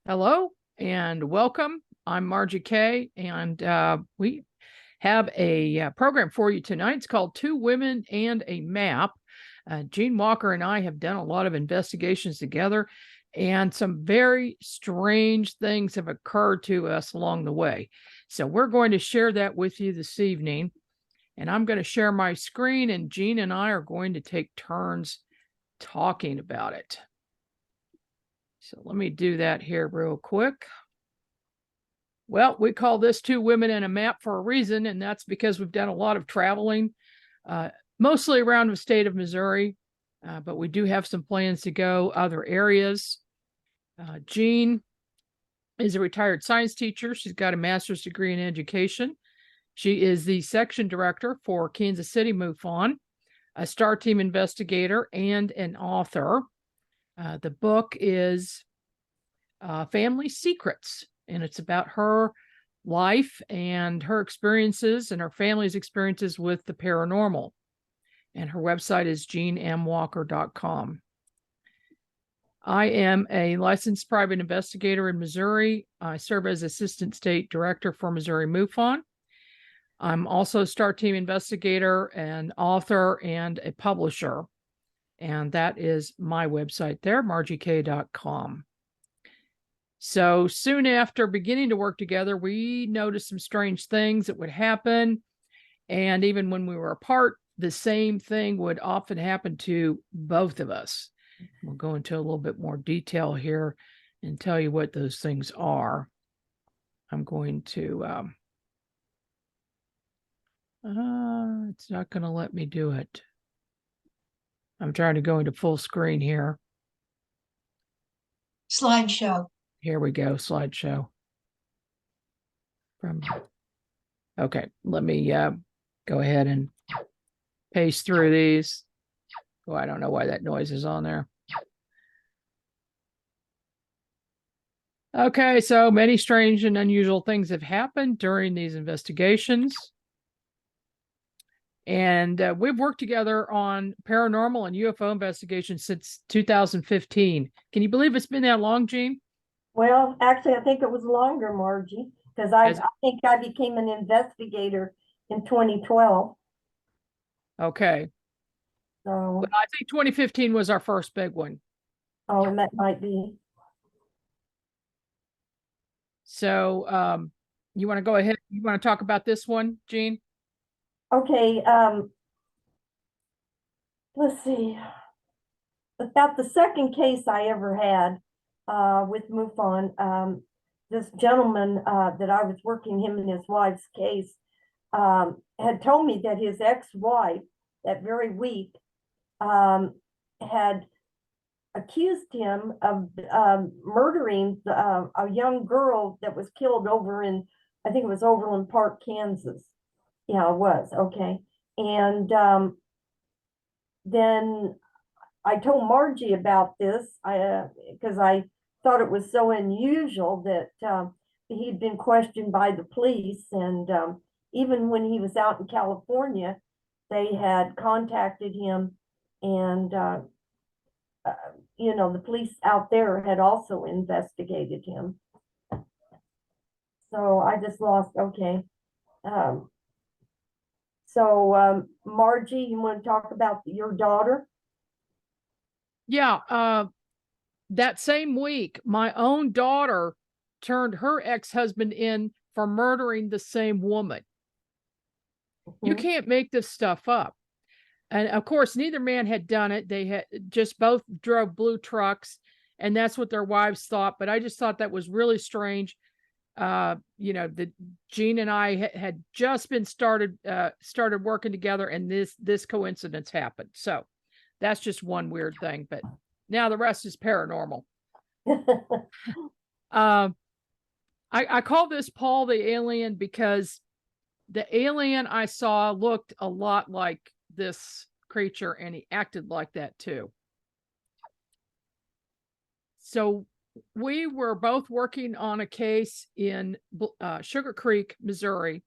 Hello and welcome. I'm Margie Kay, and we have a program for you tonight. It's called Two Women and a Map. Gene Walker and I have done a lot of investigations together, and some very strange things have occurred to us along the way. So we're going to share that with you this evening, and I'm going to share my screen, and Gene and I are going to take turns talking about it. So let me do that here real quick. Well, we call this Two Women and a Map for a reason, and that's because we've done a lot of traveling, mostly around the state of Missouri, but we do have some plans to go other areas. Jean is a retired science teacher. She's got a master's degree in education. She is the section director for Kansas City MUFON, a STAR Team investigator, and an author. The book is Family Secrets, and it's about her life and her experiences and her family's experiences with the paranormal. And her website is jeanmwalker.com. I am a licensed private investigator in Missouri. I serve as Assistant State Director for Missouri MUFON. I'm also a STAR Team investigator, an author, and a publisher. And that is my website there, margiek.com. So soon after beginning to work together, we noticed some strange things that would happen. And even when we were apart, the same thing would often happen to both of us. We'll go into a little bit more detail here and tell you what those things are. I'm going to, it's not going to let me do it. I'm trying to go into full screen here. Slideshow. Here we go, slideshow. Okay, let me go ahead and paste through these. Oh, I don't know why that noise is on there. Okay, so many strange and unusual things have happened during these investigations. And we've worked together on paranormal and UFO investigations since 2015. Can you believe it's been that long, Gene? Well, actually, I think it was longer, Margie, because I think I became an investigator in 2012. Okay. So well, I think 2015 was our first big one. Oh, and that might be. So you want to go ahead? You want to talk about this one, Gene? Okay. Let's see. About the second case I ever had with MUFON, this gentleman that I was working him and his wife's case had told me that his ex-wife that very week had accused him of murdering a young girl that was killed over in, I think it was Overland Park, Kansas. Yeah, it was. Okay. And then I told Margie about this because I thought it was so unusual that he'd been questioned by the police. And even when he was out in California, they had contacted him, and the police out there had also investigated him. So I just lost. Okay. Margie, you want to talk about your daughter? Yeah. That same week, my own daughter turned her ex-husband in for murdering the same woman. You can't make this stuff up. And of course, neither man had done it. They had just both drove blue trucks, and that's what their wives thought. But I just thought that was really strange. The Gene and I had just been started working together, and this coincidence happened. So that's just one weird thing. But now the rest is paranormal. I call this Paul the alien because the alien I saw looked a lot like this creature, and he acted like that too. So we were both working on a case in Sugar Creek, Missouri,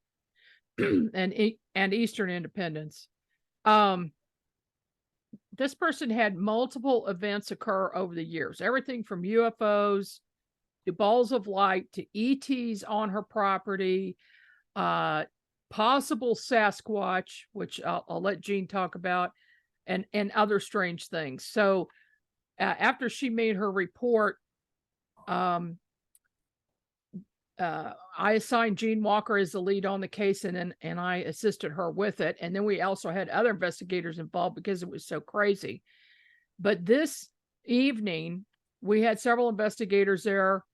and Eastern Independence. This person had multiple events occur over the years, everything from UFOs to balls of light, to ETs on her property, possible Sasquatch, which I'll let Jean talk about, and other strange things. So after she made her report, I assigned Jean Walker as the lead on the case, and I assisted her with it. And then we also had other investigators involved because it was so crazy. But this evening, we had several investigators there.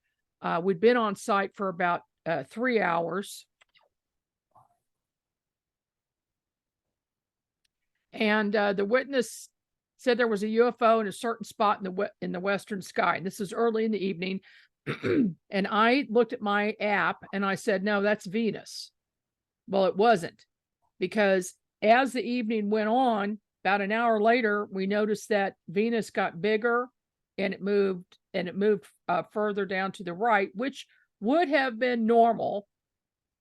We'd been on site for about 3 hours. And the witness said there was a UFO in a certain spot in the western sky. And this is early in the evening. And I looked at my app and I said, no, that's Venus. Well, it wasn't, because as the evening went on, about an hour later, we noticed that Venus got bigger and it moved further down to the right, which would have been normal,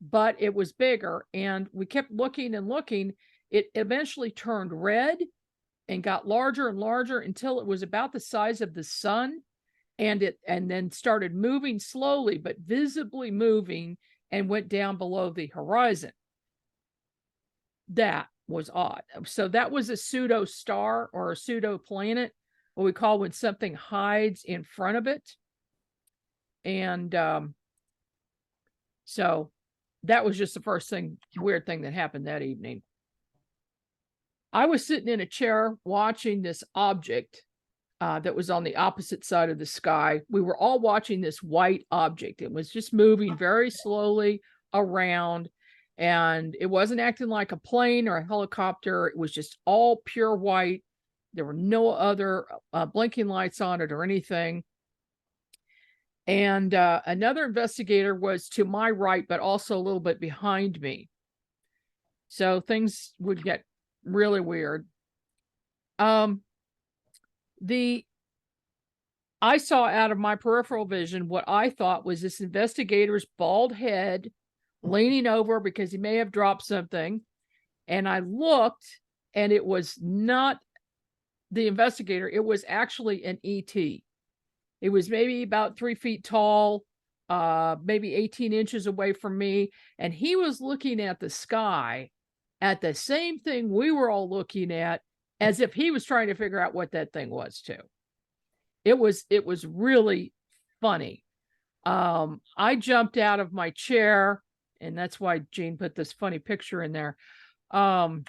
but it was bigger. And we kept looking and looking. It eventually turned red and got larger and larger until it was about the size of the sun. And then started moving slowly, but visibly moving, and went down below the horizon. That was odd. So that was a pseudo star or a pseudo planet, what we call when something hides in front of it. And so that was just the first weird thing that happened that evening. I was sitting in a chair watching this object that was on the opposite side of the sky. We were all watching this white object. It was just moving very slowly around, and it wasn't acting like a plane or a helicopter. It was just all pure white. There were no other blinking lights on it or anything. And another investigator was to my right, but also a little bit behind me. So things would get really weird. I saw out of my peripheral vision what I thought was this investigator's bald head leaning over because he may have dropped something. And I looked, and it was not the investigator. It was actually an ET. It was maybe about 3 feet tall, maybe 18 inches away from me. And he was looking at the sky at the same thing we were all looking at, as if he was trying to figure out what that thing was too. It was really funny. I jumped out of my chair, and that's why Jean put this funny picture in there. And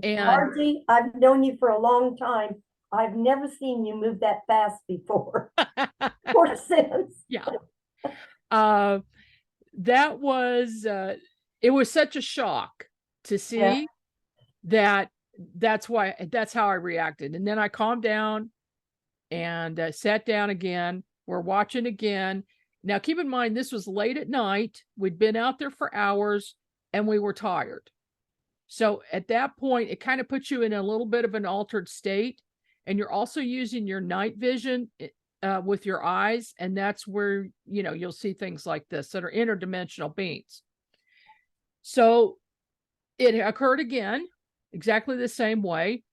Margie, I've known you for a long time. I've never seen you move that fast before or since. Yeah. That was, it was such a shock to see that. That's how I reacted. And then I calmed down and sat down again. We're watching again. Now, keep in mind, this was late at night. We'd been out there for hours and we were tired. So at that point, it kind of puts you in a little bit of an altered state. And you're also using your night vision with your eyes. And that's where, you'll see things like this that are interdimensional beings. So it occurred again, exactly the same way.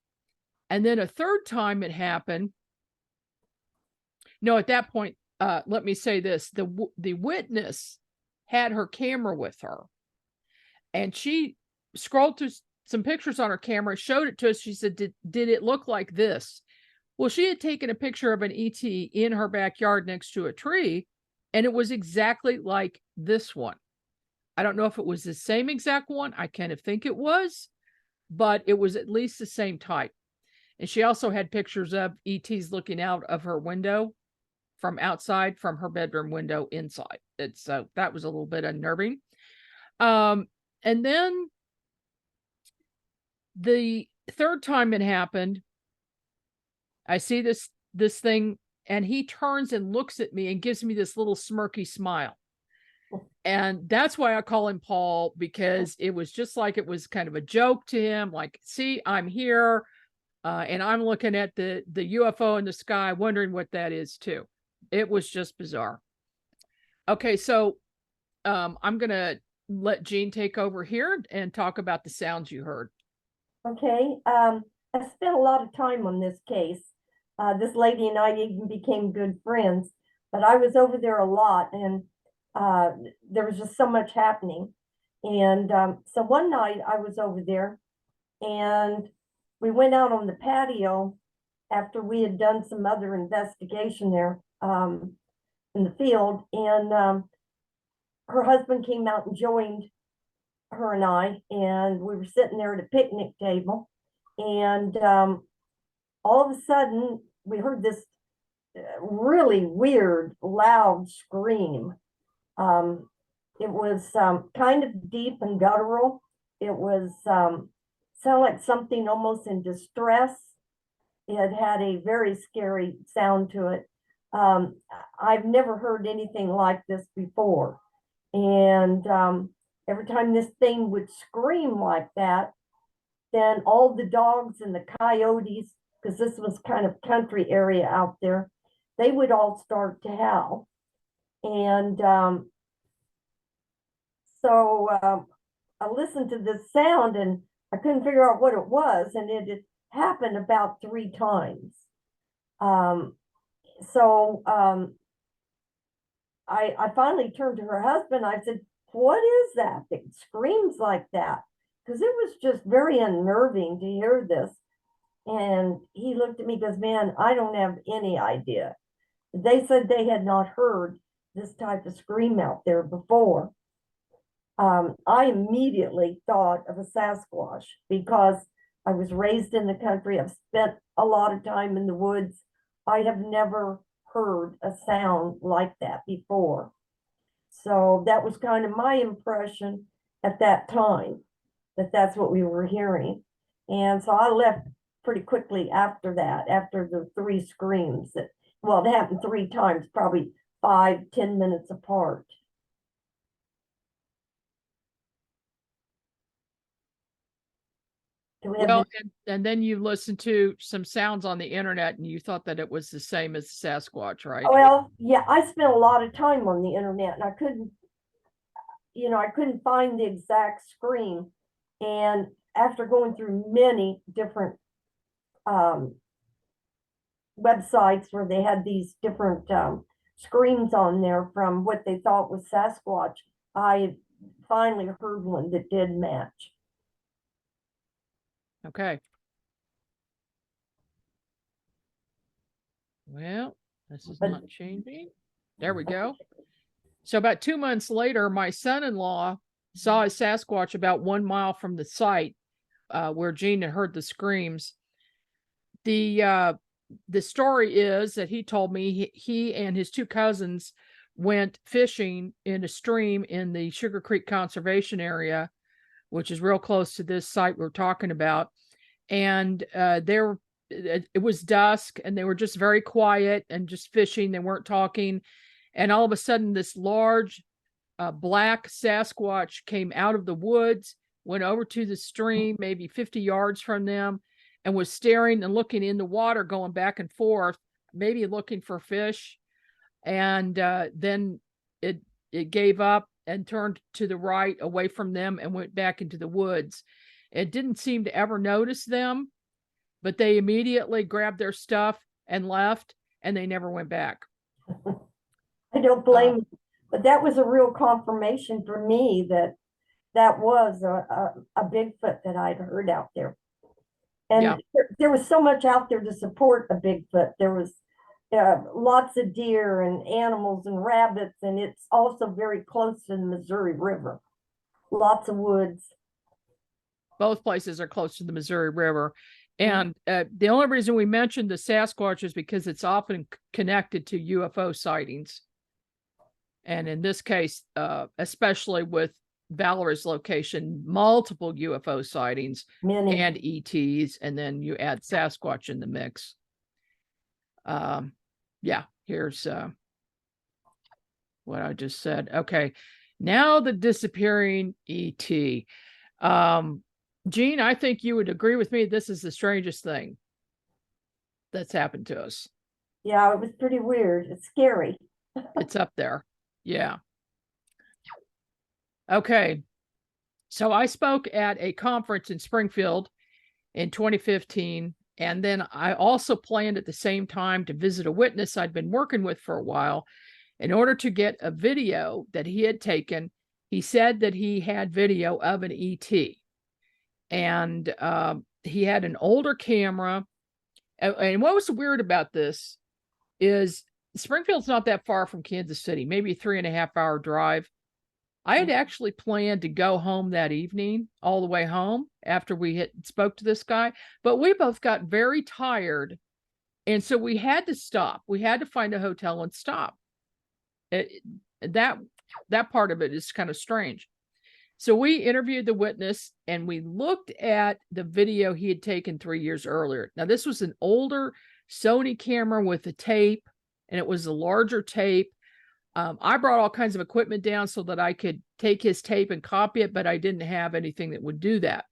And then a third time it happened. No, at that point, let me say this. The witness had her camera with her, and she scrolled through some pictures on her camera, showed it to us. She said, did it look like this? Well, she had taken a picture of an ET in her backyard next to a tree, and it was exactly like this one. I don't know if it was the same exact one. I kind of think it was, but it was at least the same type. And she also had pictures of ETs looking out of her window from outside, from her bedroom window inside. So that was a little bit unnerving. And then the third time it happened, I see this thing, and he turns and looks at me and gives me this little smirky smile. And that's why I call him Paul, because it was just like it was kind of a joke to him. Like, see, I'm here, and I'm looking at the UFO in the sky, wondering what that is too. It was just bizarre. Okay, so I'm going to let Jean take over here and talk about the sounds you heard. Okay. I spent a lot of time on this case. This lady and I even became good friends. but I was over there a lot, and there was just so much happening. And so one night I was over there, and we went out on the patio after we had done some other investigation there in the field, and her husband came out and joined her and I, and we were sitting there at a picnic table, and all of a sudden we heard this really weird, loud scream. It was kind of deep and guttural. It was sound like something almost in distress. It had a very scary sound to it. I've never heard anything like this before. And every time this thing would scream like that, then all the dogs and the coyotes, because this was kind of country area out there, they would all start to howl. And so I listened to this sound, and I couldn't figure out what it was, and it had happened about 3 times. I finally turned to her husband. I said, "What is that that screams like that?" Because it was just very unnerving to hear this. And he looked at me and goes, "Man, I don't have any idea." They said they had not heard this type of scream out there before. I immediately thought of a Sasquatch because I was raised in the country. I've spent a lot of time in the woods. I have never heard a sound like that before. So that was kind of my impression at that time, that that's what we were hearing. And so I left pretty quickly after that, after the 3 screams that, well, it happened 3 times, probably 5-10 minutes apart. Well, and then you listened to some sounds on the internet and you thought that it was the same as Sasquatch, right? Well, yeah, I spent a lot of time on the internet, and I couldn't find the exact scream. And after going through many different websites where they had these different screams on there from what they thought was Sasquatch, I finally heard one that did match. Okay. Well, this is not changing. There we go. So about 2 months later, my son-in-law saw a Sasquatch about 1 mile from the site where Jean had heard the screams. The story is that he told me he and his 2 cousins went fishing in a stream in the Sugar Creek Conservation Area, which is real close to this site we're talking about. And it was dusk, and they were just very quiet and just fishing. They weren't talking. And all of a sudden, this large black Sasquatch came out of the woods, went over to the stream, maybe 50 yards from them, and was staring and looking in the water, going back and forth, maybe looking for fish. And then it gave up and turned to the right away from them and went back into the woods. It didn't seem to ever notice them, but they immediately grabbed their stuff and left, and they never went back. I don't blame you, but that was a real confirmation for me that that was a Bigfoot that I'd heard out there. And Yeah. there was so much out there to support a Bigfoot. There was lots of deer and animals and rabbits, and it's also very close to the Missouri River. Lots of woods. Both places are close to the Missouri River. And the only reason we mentioned the Sasquatch is because it's often connected to UFO sightings. And in this case, especially with Valerie's location, multiple UFO sightings and ETs, and then you add Sasquatch in the mix. Yeah, here's what I just said. Okay, now the disappearing ET. Jean, I think you would agree with me. This is the strangest thing that's happened to us. Yeah, it was pretty weird. It's scary. It's up there. Yeah. Okay. So I spoke at a conference in Springfield in 2015 And then I also planned at the same time to visit a witness I'd been working with for a while in order to get a video that he had taken. He said that he had video of an ET, and he had an older camera. And what was weird about this is Springfield's not that far from Kansas City, maybe a 3.5 hour drive. I had actually planned to go home that evening, all the way home after we had spoke to this guy, but we both got very tired. And so we had to stop. We had to find a hotel and stop. That part of it is kind of strange. So we interviewed the witness and we looked at the video he had taken 3 years earlier. Now, this was an older Sony camera with a tape, and it was a larger tape. I brought all kinds of equipment down so that I could take his tape and copy it, but I didn't have anything that would do that.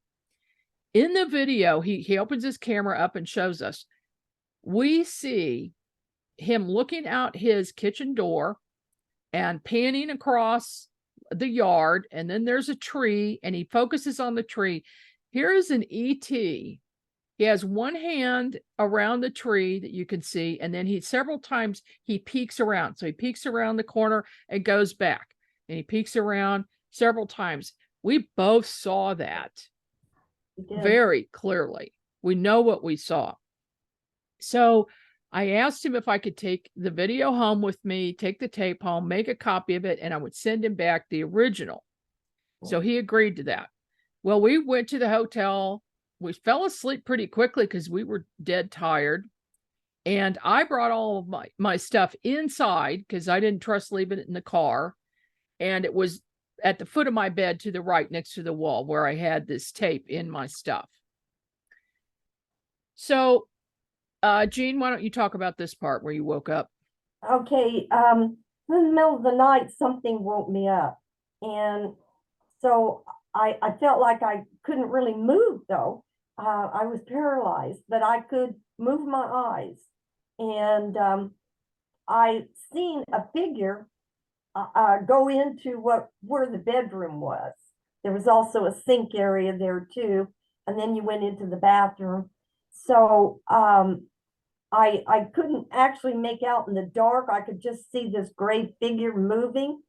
In the video, he opens his camera up and shows us. We see him looking out his kitchen door and panning across the yard, and then there's a tree, and he focuses on the tree. Here is an ET. He has one hand around the tree that you can see, and then several times he peeks around. So he peeks around the corner and goes back, and he peeks around several times. We both saw that very clearly. We know what we saw. So I asked him if I could take the video home with me, take the tape home, make a copy of it, and I would send him back the original. So he agreed to that. Well, we went to the hotel. We fell asleep pretty quickly because we were dead tired. And I brought all of my stuff inside because I didn't trust leaving it in the car. And it was at the foot of my bed to the right next to the wall where I had this tape in my stuff. So, Jean, why don't you talk about this part where you woke up? Okay, in the middle of the night, something woke me up. And so I felt like I couldn't really move, though. I was paralyzed, but I could move my eyes. And I seen a figure go into where the bedroom was. There was also a sink area there too. And then you went into the bathroom. So I couldn't actually make out in the dark. I could just see this gray figure moving,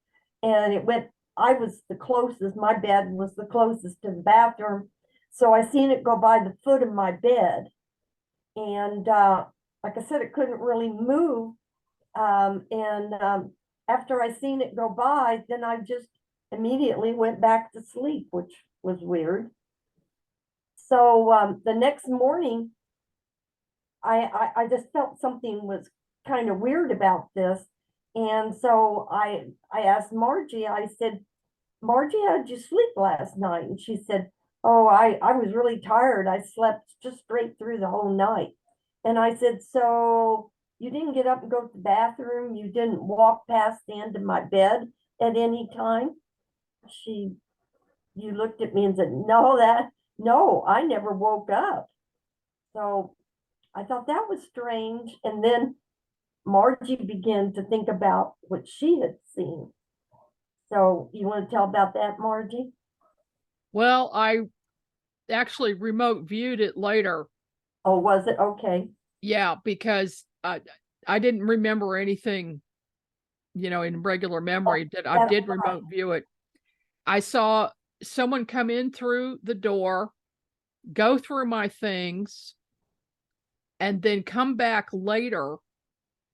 and I was the closest, my bed was the closest to the bathroom. So I seen it go by the foot of my bed. And like I said, it couldn't really move. After I seen it go by, then I just immediately went back to sleep, which was weird. So the next morning, I just felt something was kind of weird about this. And so I asked Margie, I said, Margie, how did you sleep last night? And she said, oh, I was really tired. I slept just straight through the whole night. And I said, so you didn't get up and go to the bathroom? You didn't walk past the end of my bed at any time? You looked at me and said, no, I never woke up. So I thought that was strange. And then Margie began to think about what she had seen. So you want to tell about that, Margie? Well, I actually remote viewed it later. Oh, was it? Okay. Yeah, because I didn't remember anything, in regular memory. That I did remote view it. I saw someone come in through the door, go through my things, and then come back later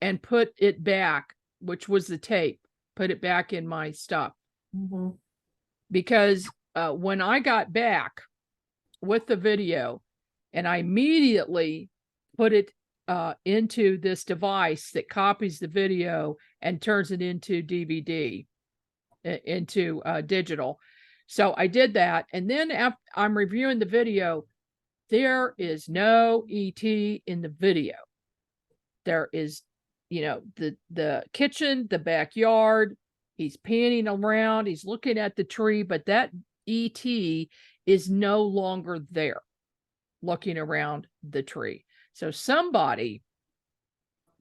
and put it back, which was the tape, put it back in my stuff. Mm-hmm. Because when I got back with the video, and I immediately put it into this device that copies the video and turns it into DVD, into digital. So I did that. And then after I'm reviewing the video, there is no ET in the video. There is, the kitchen, the backyard. He's panning around. He's looking at the tree, but that ET is no longer there looking around the tree. So somebody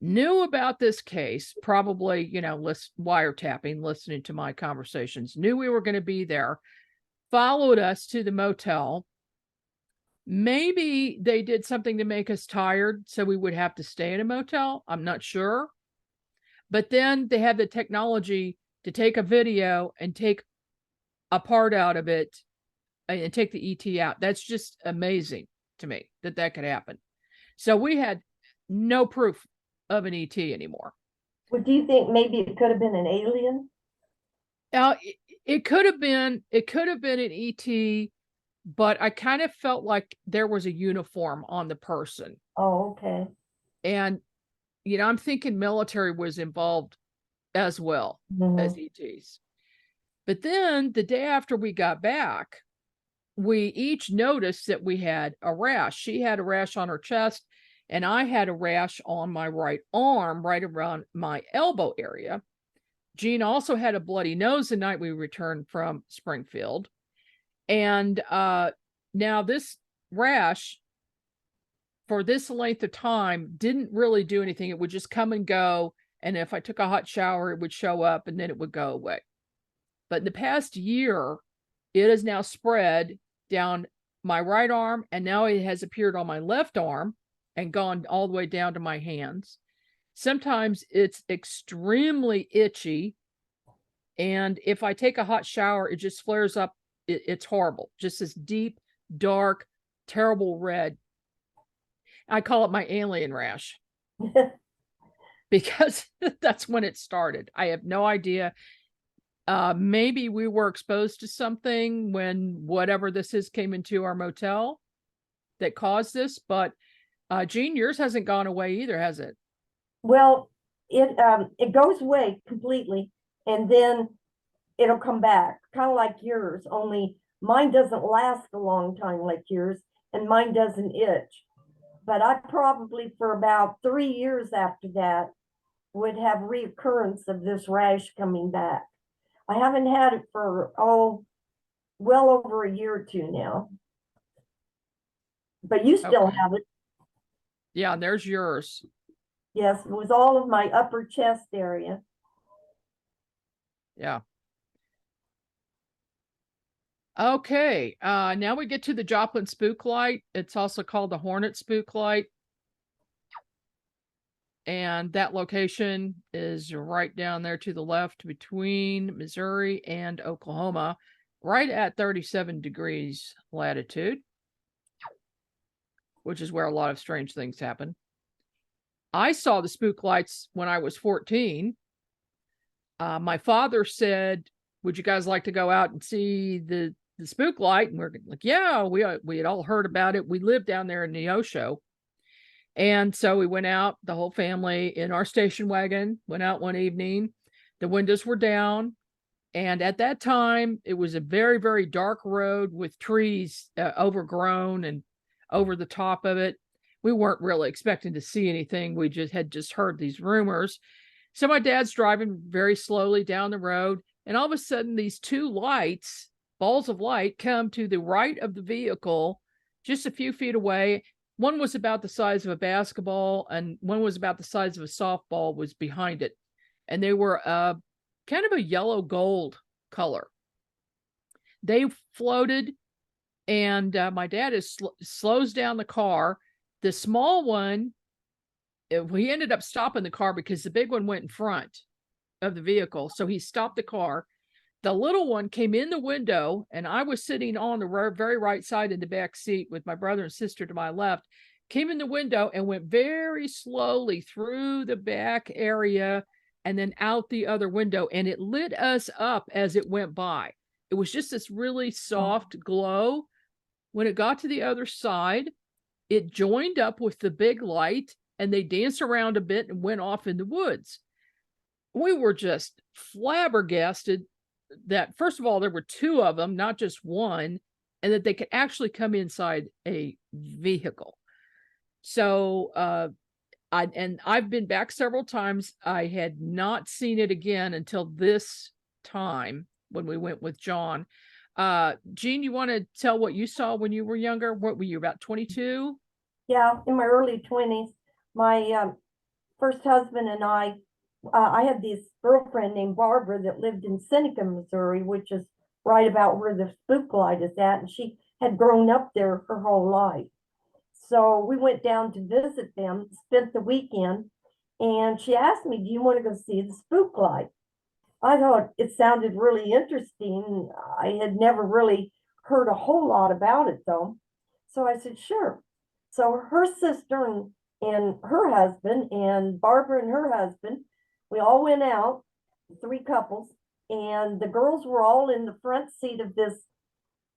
knew about this case, probably, wiretapping, listening to my conversations, knew we were going to be there, followed us to the motel, Maybe they did something to make us tired, so we would have to stay in a motel. I'm not sure. But then they have the technology to take a video and take a part out of it and take the ET out. That's just amazing to me that that could happen. So we had no proof of an ET anymore. What do you think? Maybe it could have been an alien? It could have been an ET, but I kind of felt like there was a uniform on the person. Oh, okay. And I'm thinking military was involved as well as Mhm. ETs. But then the day after we got back, we each noticed that we had a rash. She had a rash on her chest, and I had a rash on my right arm, right around my elbow area. Jean also had a bloody nose the night we returned from Springfield. And now this rash, for this length of time, didn't really do anything. It would just come and go. And if I took a hot shower, it would show up and then it would go away. But in the past year, it has now spread down my right arm, and now it has appeared on my left arm and gone all the way down to my hands. Sometimes it's extremely itchy, and if I take a hot shower, it just flares up. It's horrible, just this deep, dark, terrible red. I call it my alien rash because that's when it started. I have no idea. Maybe we were exposed to something when whatever this is came into our motel that caused this. But Jean, yours hasn't gone away either, has it? Well, it goes away completely, and then it'll come back, kind of like yours. Only mine doesn't last a long time like yours, and mine doesn't itch. But I probably for about 3 years after that would have reoccurrence of this rash coming back. I haven't had it for well over a year or two now. But you still Okay. have it. Yeah, there's yours. Yes, it was all of my upper chest area. Yeah. Okay. Now we get to the Joplin Spook Light. It's also called the Hornet Spook Light. And that location is right down there to the left between Missouri and Oklahoma, right at 37 degrees latitude, which is where a lot of strange things happen. I saw the spook lights when I was 14. My father said, "Would you guys like to go out and see the spook light?" And we're like, "Yeah, we had all heard about it. We lived down there in Neosho." And so we went out, the whole family in our station wagon, went out one evening. The windows were down. And at that time, it was a very, very dark road with trees overgrown and over the top of it. We weren't really expecting to see anything. We just heard these rumors. So my dad's driving very slowly down the road. And all of a sudden, these two lights, balls of light, come to the right of the vehicle, just a few feet away. One was about the size of a basketball, and one was about the size of a softball was behind it. And they were kind of a yellow gold color. They floated, and my dad slows down the car. The small one, he ended up stopping the car because the big one went in front of the vehicle. So he stopped the car. The little one came in the window, and I was sitting on the very right side in the back seat with my brother and sister to my left, came in the window and went very slowly through the back area and then out the other window. And it lit us up as it went by. It was just this really soft glow. When it got to the other side, it joined up with the big light, and they danced around a bit and went off in the woods. We were just flabbergasted that, first of all, there were two of them, not just one, and that they could actually come inside a vehicle. So I've been back several times. I had not seen it again until this time when we went with John. Jean, you want to tell what you saw when you were younger? What were you, about 22? Yeah, in my early 20s. My first husband and I had this girlfriend named Barbara that lived in Seneca, Missouri, which is right about where the spook light is at. And she had grown up there her whole life. So we went down to visit them, spent the weekend, and she asked me, do you want to go see the spook light? I thought it sounded really interesting. I had never really heard a whole lot about it though. So I said, sure. So her sister and her husband and Barbara and her husband, we all went out, 3 couples, and the girls were all in the front seat of this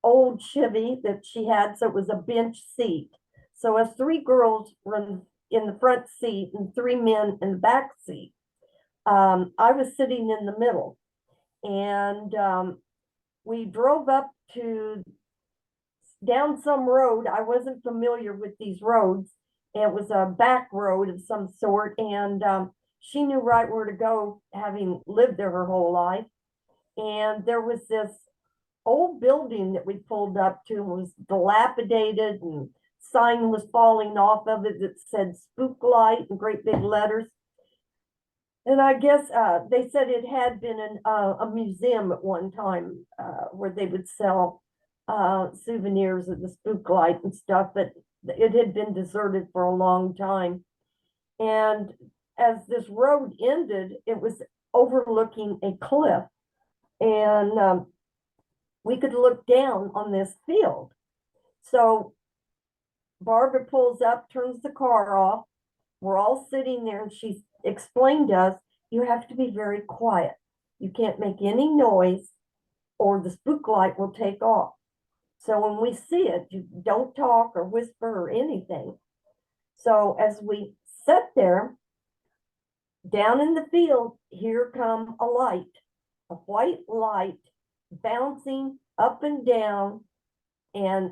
old Chevy that she had. So it was a bench seat. So as 3 girls were in the front seat and 3 men in the back seat, I was sitting in the middle, and we drove up to down some road. I wasn't familiar with these roads. It was a back road of some sort, and she knew right where to go, having lived there her whole life. And there was this old building that we pulled up to, and was dilapidated, and sign was falling off of it that said Spook Light in great big letters. And I guess they said it had been a museum at one time, where they would sell souvenirs of the spook light and stuff, but it had been deserted for a long time. And as this road ended, it was overlooking a cliff, and we could look down on this field. So Barbara pulls up, turns the car off. We're all sitting there, and she explained to us, you have to be very quiet. You can't make any noise or the spook light will take off. So when we see it, you don't talk or whisper or anything. So as we sat there, down in the field, here come a light, a white light bouncing up and down and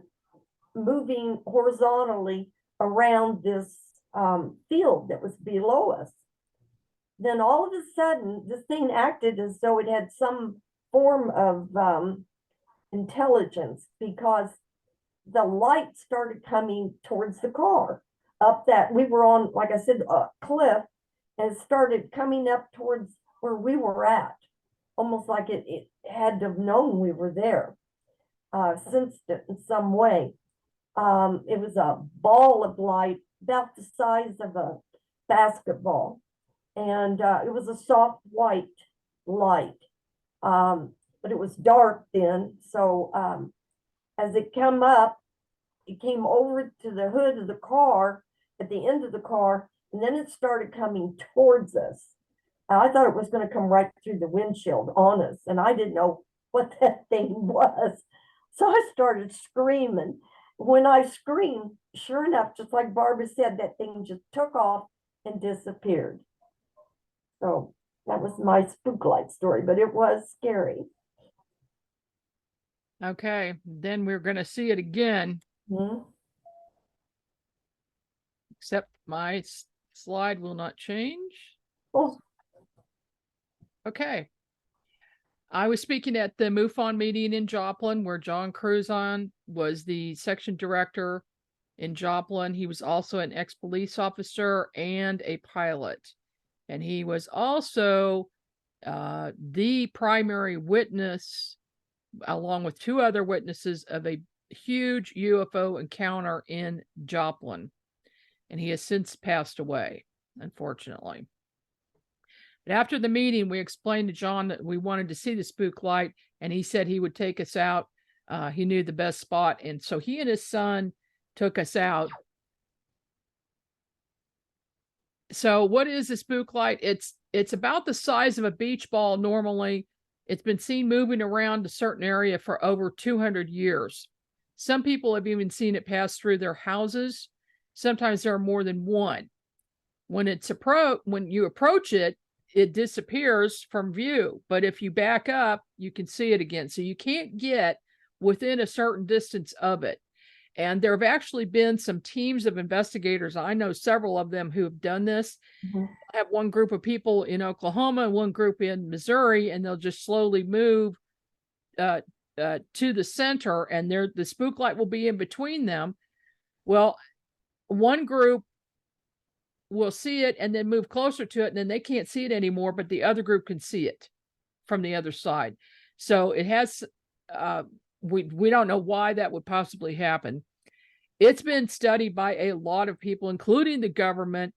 moving horizontally around this field that was below us. Then all of a sudden, this thing acted as though it had some form of intelligence, because the light started coming towards the car up that we were on, like I said, a cliff, and it started coming up towards where we were at, almost like it had to have known we were there, sensed it in some way. It was a ball of light about the size of a basketball, and it was a soft white light, but it was dark then. So as it came up, it came over to the hood of the car, at the end of the car, and then it started coming towards us. I thought it was going to come right through the windshield on us, and I didn't know what that thing was. So I started screaming. When I screamed, sure enough, just like Barbara said, that thing just took off and disappeared. So that was my spook light story, but it was scary. Okay, then we're going to see it again. Hmm. Except my slide will not change. Oh. Okay. I was speaking at the MUFON meeting in Joplin, where John Cruzon was the section director in Joplin. He was also an ex-police officer and a pilot. And he was also the primary witness, along with 2 other witnesses, of a huge UFO encounter in Joplin. And he has since passed away, unfortunately. But after the meeting, we explained to John that we wanted to see the spook light, and he said he would take us out. He knew the best spot. And so he and his son took us out. So what is the spook light? It's about the size of a beach ball normally. It's been seen moving around a certain area for over 200 years. Some people have even seen it pass through their houses. Sometimes there are more than one. When you approach it, it disappears from view. But if you back up, you can see it again. So you can't get within a certain distance of it. And there have actually been some teams of investigators. I know several of them who have done this. Mm-hmm. I have one group of people in Oklahoma and one group in Missouri, and they'll just slowly move to the center, and the spook light will be in between them. Well, one group will see it and then move closer to it, and then they can't see it anymore, but the other group can see it from the other side. So it has we don't know why that would possibly happen. It's been studied by a lot of people, including the government,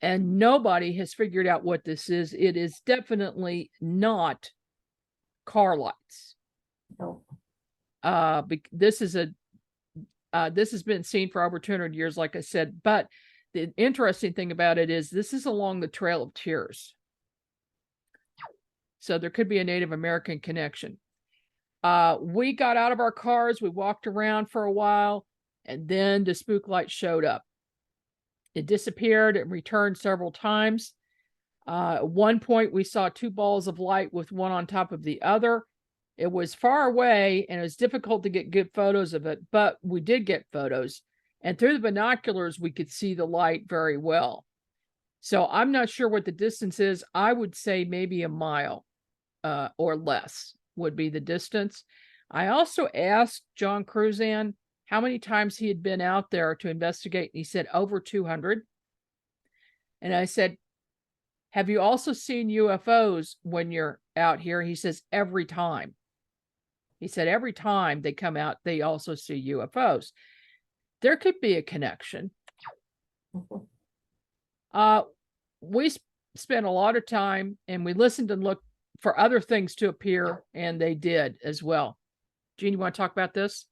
and nobody has figured out what this is. It is definitely not car lights. No. This has been seen for over 200 years, like I said. But the interesting thing about it is this is along the Trail of Tears. So there could be a Native American connection. We got out of our cars, we walked around for a while, and then the spook light showed up. It disappeared and returned several times. At one point, we saw two balls of light with one on top of the other. It was far away and it was difficult to get good photos of it, but we did get photos. And through the binoculars, we could see the light very well. So I'm not sure what the distance is. I would say maybe a mile or less would be the distance. I also asked John Cruzan how many times he had been out there to investigate. And he said over 200. And I said, have you also seen UFOs when you're out here? He says, every time. He said, every time they come out, they also see UFOs. There could be a connection. We spent a lot of time and we listened and looked for other things to appear, and they did as well. Jean, you want to talk about this?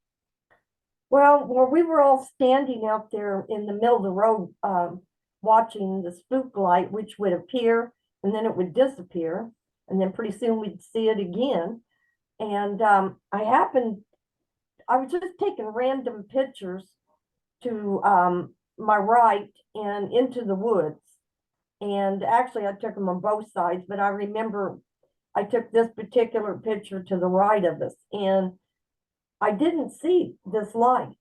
Well, we were all standing out there in the middle of the road, watching the spook light, which would appear and then it would disappear. And then pretty soon we'd see it again. And I was just taking random pictures to my right and into the woods. And actually, I took them on both sides, but I remember I took this particular picture to the right of us, and I didn't see this light.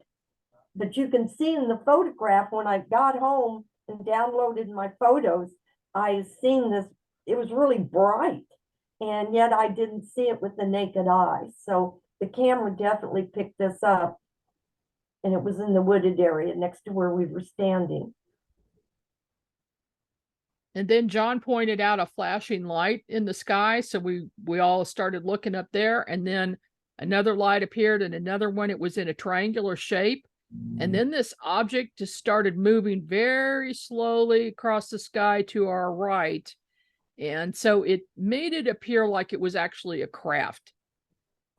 But you can see in the photograph when I got home and downloaded my photos, I seen this. It was really bright, and yet I didn't see it with the naked eye. So the camera definitely picked this up, and it was in the wooded area next to where we were standing. And then John pointed out a flashing light in the sky. So we all started looking up there, and then another light appeared and another one. It was in a triangular shape. And then this object just started moving very slowly across the sky to our right. And so it made it appear like it was actually a craft.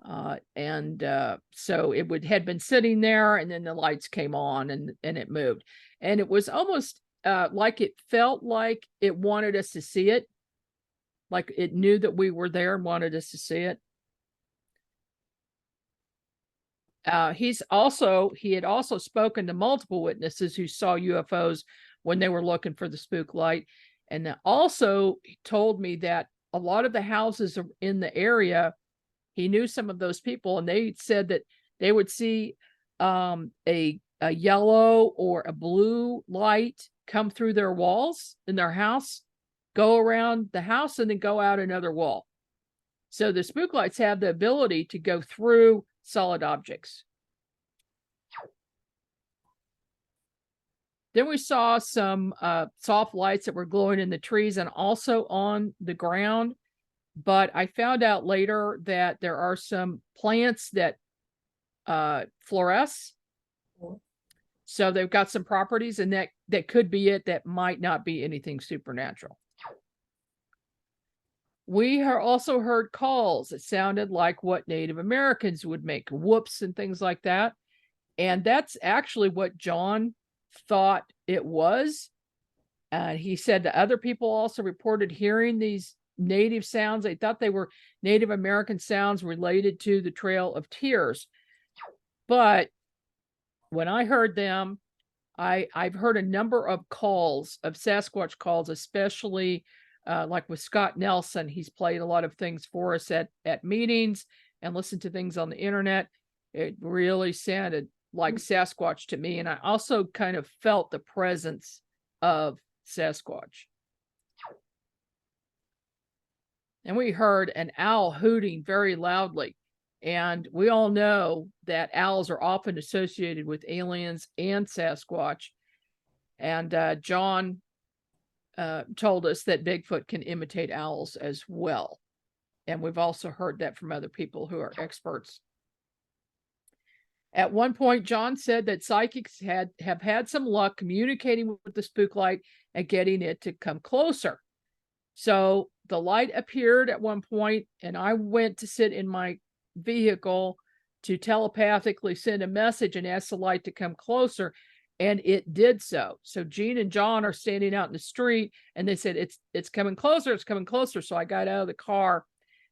So it had been sitting there, and then the lights came on and it moved. And it was almost like it felt like it wanted us to see it. Like it knew that we were there and wanted us to see it. He had also spoken to multiple witnesses who saw UFOs when they were looking for the spook light. And also told me that a lot of the houses in the area, he knew some of those people, and they said that they would see a yellow or a blue light come through their walls in their house, go around the house, and then go out another wall. So the spook lights have the ability to go through solid objects. Then we saw some soft lights that were glowing in the trees and also on the ground. But I found out later that there are some plants that fluoresce. So they've got some properties, and that could be it. That might not be anything supernatural. We also heard calls that sounded like what Native Americans would make, whoops and things like that. And that's actually what John thought it was. He said that other people also reported hearing these native sounds. They thought they were Native American sounds related to the Trail of Tears. But when I heard them, I've heard a number of calls, of Sasquatch calls, especially like with Scott Nelson. He's played a lot of things for us at meetings and listened to things on the internet. It really sounded like Sasquatch to me. And I also kind of felt the presence of Sasquatch. And we heard an owl hooting very loudly. And we all know that owls are often associated with aliens and Sasquatch. And John told us that Bigfoot can imitate owls as well. And we've also heard that from other people who are experts. At one point, John said that psychics have had some luck communicating with the spook light and getting it to come closer. So the light appeared at one point, and I went to sit in my vehicle to telepathically send a message and ask the light to come closer, and it did so. So Jean and John are standing out in the street, and they said, it's coming closer, it's coming closer. So I got out of the car,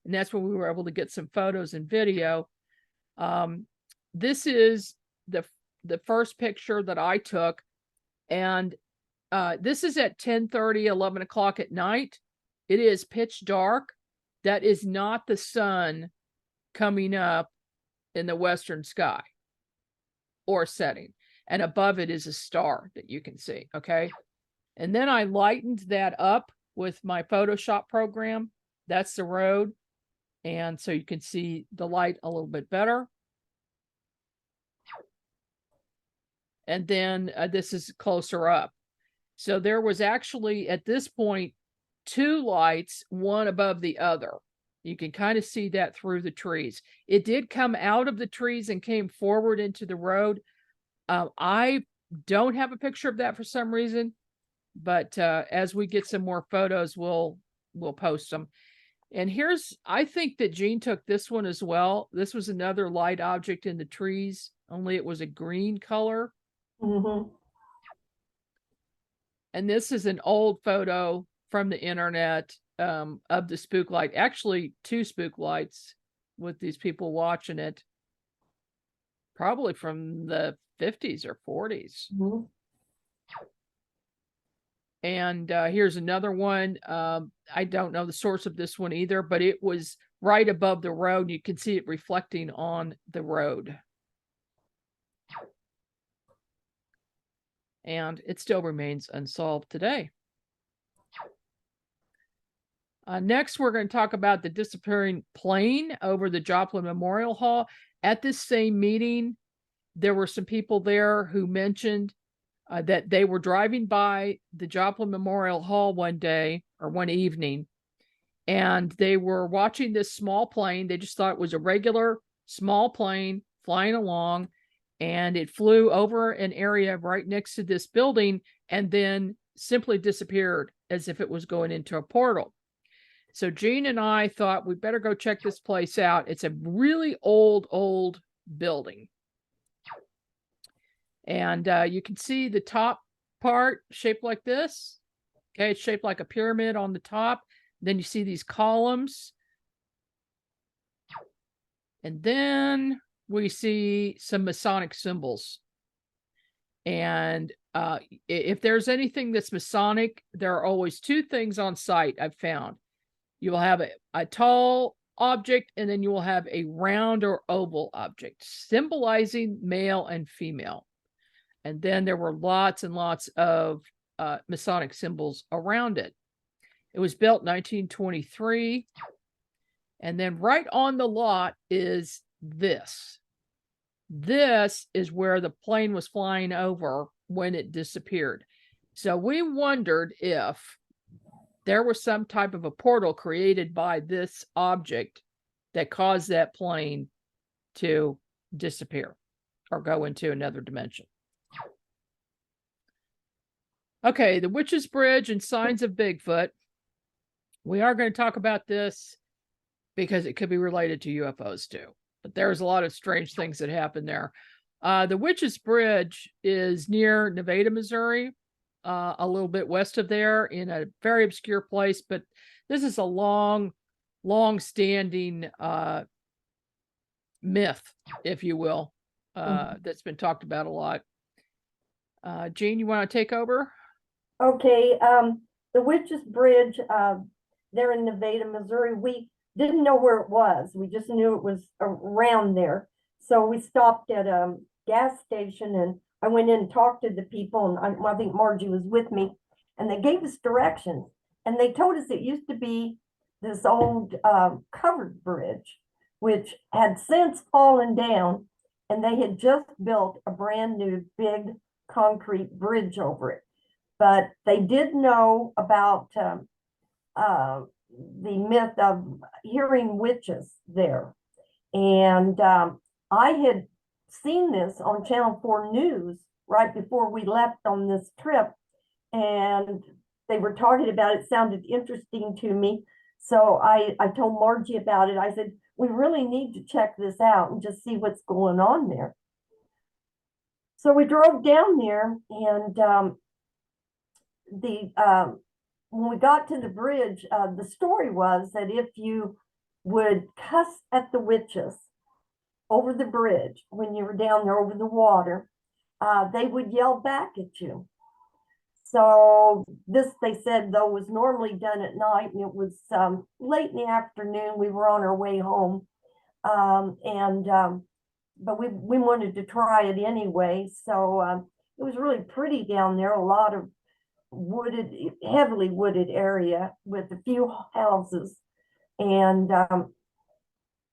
and that's when we were able to get some photos and video. This is the first picture that I took, and this is at 10:30, 11 o'clock at night. It is pitch dark. That is not the sun coming up in the western sky or setting. And above it is a star that you can see, okay? And then I lightened that up with my Photoshop program. That's the road. And so you can see the light a little bit better. And then this is closer up. So there was actually, at this point, 2 lights, one above the other. You can kind of see that through the trees. It did come out of the trees and came forward into the road. I don't have a picture of that for some reason, but as we get some more photos, we'll post them. And here's, I think that Jean took this one as well. This was another light object in the trees, only it was a green color. Mm-hmm. And this is an old photo from the internet of the spook light. Actually, 2 spook lights with these people watching it. Probably from the 50s or 40s. Mm-hmm. And here's another one. I don't know the source of this one either, but it was right above the road. You can see it reflecting on the road. And it still remains unsolved today. Next, we're going to talk about the disappearing plane over the Joplin Memorial Hall. At this same meeting, there were some people there who mentioned that they were driving by the Joplin Memorial Hall one day or one evening, and they were watching this small plane. They just thought it was a regular small plane flying along, and it flew over an area right next to this building and then simply disappeared as if it was going into a portal. So Jean and I thought we better go check this place out. It's a really old building. And you can see the top part shaped like this. Okay, it's shaped like a pyramid on the top. Then you see these columns. And then we see some Masonic symbols. And if there's anything that's Masonic, there are always 2 things on site I've found. You will have a tall object, and then you will have a round or oval object, symbolizing male and female. And then there were lots and lots of Masonic symbols around it. It was built in 1923. And then right on the lot is this. This is where the plane was flying over when it disappeared. So we wondered if there was some type of a portal created by this object that caused that plane to disappear or go into another dimension. Okay, the Witch's Bridge and signs of Bigfoot. We are going to talk about this because it could be related to UFOs too. But there's a lot of strange things that happen there. The Witch's Bridge is near Nevada, Missouri, a little bit west of there in a very obscure place. But this is a long-standing myth, if you will, that's been talked about a lot. Jean, you want to take over? Okay, the Witch's Bridge, there in Nevada, Missouri, we didn't know where it was. We just knew it was around there. So we stopped at a gas station, and I went in and talked to the people, and I think Margie was with me, and they gave us directions. And they told us it used to be this old covered bridge, which had since fallen down, and they had just built a brand new big concrete bridge over it. But they did know about the myth of hearing witches there. And I had seen this on Channel 4 News right before we left on this trip, and they were talking about it. Sounded interesting to me. So I told Margie about it. I said, we really need to check this out and just see what's going on there. So we drove down there, and when we got to the bridge, the story was that if you would cuss at the witches over the bridge when you were down there over the water, they would yell back at you. So this, they said, though, was normally done at night, and it was late in the afternoon. We were on our way home, but we wanted to try it anyway. So it was really pretty down there. A lot of wooded, heavily wooded area with a few houses, and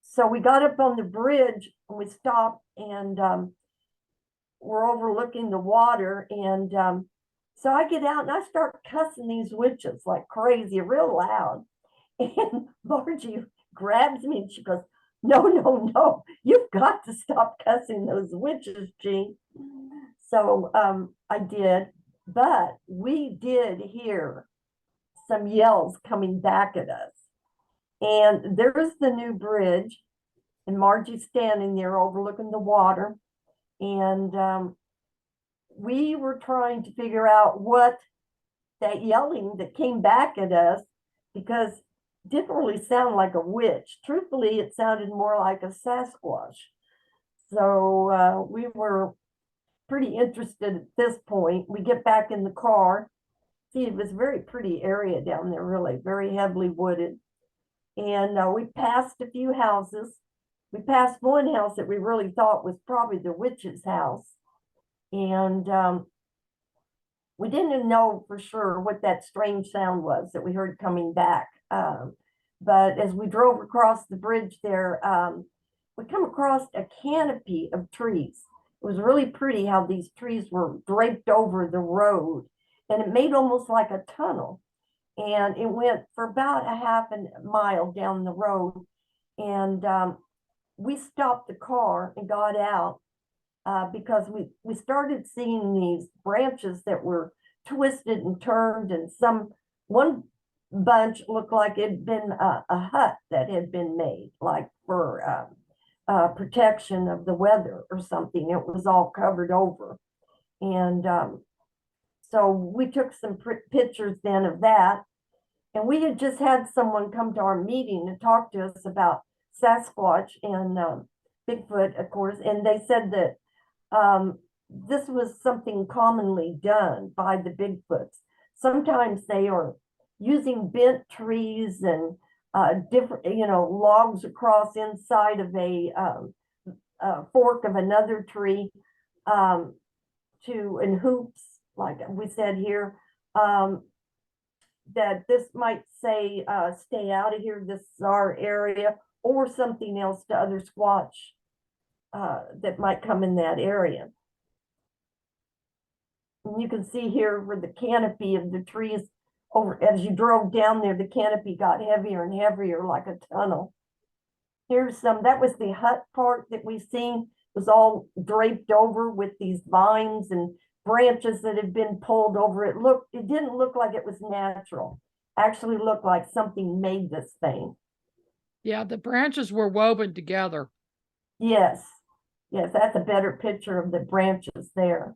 so we got up on the bridge and we stopped, and we're overlooking the water, and so I get out and I start cussing these witches like crazy, real loud. And Margie grabs me and she goes, no, no, no, you've got to stop cussing those witches, Jean. So I did, but we did hear some yells coming back at us. And there's the new bridge, and Margie's standing there overlooking the water. And we were trying to figure out what that yelling that came back at us, because it didn't really sound like a witch. Truthfully, it sounded more like a Sasquatch. So we were pretty interested at this point. We get back in the car. See, it was a very pretty area down there, really, very heavily wooded. And we passed a few houses. We passed one house that we really thought was probably the witch's house. And we didn't know for sure what that strange sound was that we heard coming back. But as we drove across the bridge there, we come across a canopy of trees. It was really pretty how these trees were draped over the road, and it made almost like a tunnel. And it went for about a half a mile down the road. And we stopped the car and got out. Because we started seeing these branches that were twisted and turned, and one bunch looked like it had been a hut that had been made, like for protection of the weather or something. It was all covered over. And so we took some pictures then of that. And we had just had someone come to our meeting to talk to us about Sasquatch and Bigfoot, of course, and they said that this was something commonly done by the Bigfoots. Sometimes they are using bent trees and different, logs across inside of a fork of another tree and hoops, like we said here, that this might say, stay out of here, this is our area, or something else to other Squatch that might come in that area. And you can see here where the canopy of the trees, over as you drove down there, the canopy got heavier and heavier like a tunnel. Here's that was the hut part that we've seen. It was all draped over with these vines and branches that had been pulled over. It didn't look like it was natural. Actually looked like something made this thing. Yeah, the branches were woven together. Yes, that's a better picture of the branches there.